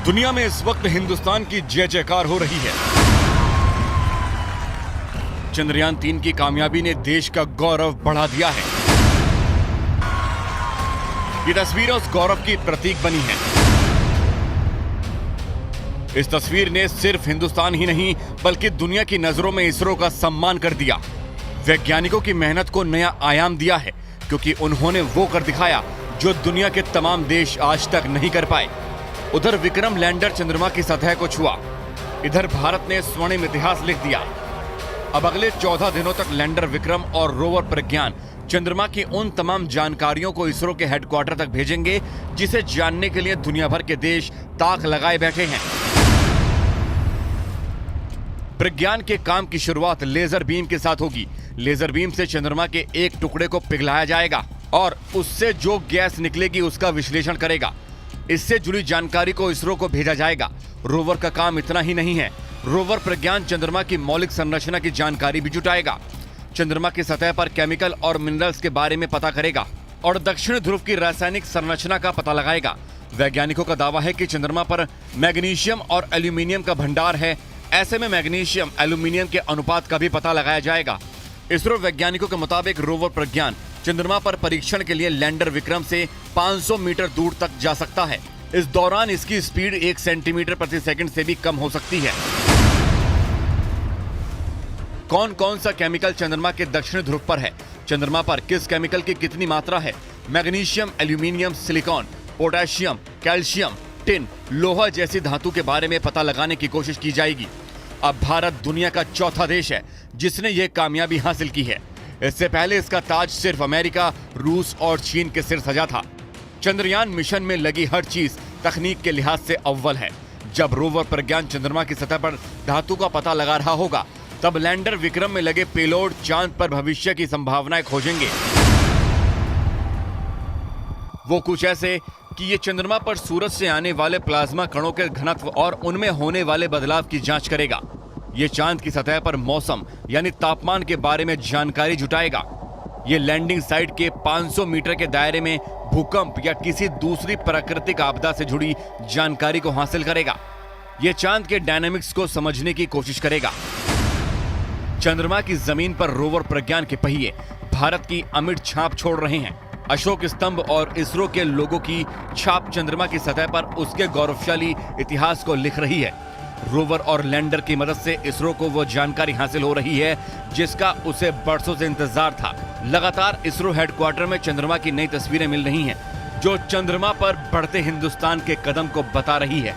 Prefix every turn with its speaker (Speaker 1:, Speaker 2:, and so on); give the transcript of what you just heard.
Speaker 1: दुनिया में इस वक्त हिंदुस्तान की जय जयकार हो रही है। चंद्रयान 3 की कामयाबी ने देश का गौरव बढ़ा दिया है। ये तस्वीर उस गौरव की प्रतीक बनी है। इस तस्वीर ने सिर्फ हिंदुस्तान ही नहीं बल्कि दुनिया की नजरों में इसरो का सम्मान कर दिया। वैज्ञानिकों की मेहनत को नया आयाम दिया है, क्योंकि उन्होंने वो कर दिखाया जो दुनिया के तमाम देश आज तक नहीं कर पाए। उधर विक्रम लैंडर चंद्रमा की सतह को छुआ, इधर भारत ने स्वर्णिम इतिहास लिख दिया। अब अगले 14 दिनों तक लैंडर विक्रम और रोवर प्रज्ञान चंद्रमा की उन तमाम जानकारियों को इसरो के हेडक्वार्टर तक भेजेंगे जिसे जानने के लिए दुनिया भर के देश ताक लगाए बैठे हैं। प्रज्ञान के काम की शुरुआत लेजर बीम के साथ होगी। लेजर बीम से चंद्रमा के एक टुकड़े को पिघलाया जाएगा और उससे जो गैस निकलेगी उसका विश्लेषण करेगा। इससे जुड़ी जानकारी को इसरो को भेजा जाएगा। रोवर का काम इतना ही नहीं है, रोवर प्रज्ञान चंद्रमा की मौलिक संरचना की जानकारी भी जुटाएगा। चंद्रमा की सतह पर केमिकल और मिनरल्स के बारे में पता करेगा और दक्षिण ध्रुव की रासायनिक संरचना का पता लगाएगा। वैज्ञानिकों का दावा है कि चंद्रमा पर मैग्नीशियम और एल्यूमिनियम का भंडार है। ऐसे में मैग्नीशियम एल्यूमिनियम के अनुपात का भी पता लगाया जाएगा। इसरो वैज्ञानिकों के मुताबिक रोवर प्रज्ञान चंद्रमा पर परीक्षण के लिए लैंडर विक्रम से 500 मीटर दूर तक जा सकता है। इस दौरान इसकी स्पीड 1 सेंटीमीटर प्रति सेकंड से भी कम हो सकती है। कौन कौन सा केमिकल चंद्रमा के दक्षिण ध्रुव पर है, चंद्रमा पर किस केमिकल की कितनी मात्रा है, magnesium, aluminium, silicon, potassium, calcium, tin, लोहा जैसी धातु के बारे में पता लगाने की कोशिश की जाएगी। अब भारत दुनिया का चौथा देश है जिसने यह कामयाबी हासिल की है। इससे पहले इसका ताज सिर्फ अमेरिका, रूस और चीन के सिर सजा था। चंद्रयान मिशन में लगी हर चीज तकनीक के लिहाज से अव्वल है। जब रोवर प्रज्ञान चंद्रमा की सतह पर धातु का पता लगा रहा होगा, तब लैंडर विक्रम में लगे पेलोड चांद पर भविष्य की संभावनाएं खोजेंगे। वो कुछ ऐसे कि ये चंद्रमा पर सूरज से आने वाले प्लाज्मा कणों के घनत्व और उनमें होने वाले बदलाव की जांच करेगा। ये चांद की सतह पर मौसम यानी तापमान के बारे में जानकारी जुटाएगा। ये लैंडिंग साइट के 500 मीटर के दायरे में भूकंप या किसी दूसरी प्राकृतिक आपदा से जुड़ी जानकारी को हासिल करेगा। ये चांद के डायनामिक्स को समझने की कोशिश करेगा। चंद्रमा की जमीन पर रोवर प्रज्ञान के पहिए भारत की अमिट छाप छोड़ रहे हैं। अशोक स्तंभ और इसरो के लोगों की छाप चंद्रमा की सतह पर उसके गौरवशाली इतिहास को लिख रही है। रोवर और लैंडर की मदद से इसरो को वो जानकारी हासिल हो रही है जिसका उसे बरसों से इंतजार था। लगातार इसरो हेडक्वार्टर में चंद्रमा की नई तस्वीरें मिल रही हैं जो चंद्रमा पर बढ़ते हिंदुस्तान के कदम को बता रही है।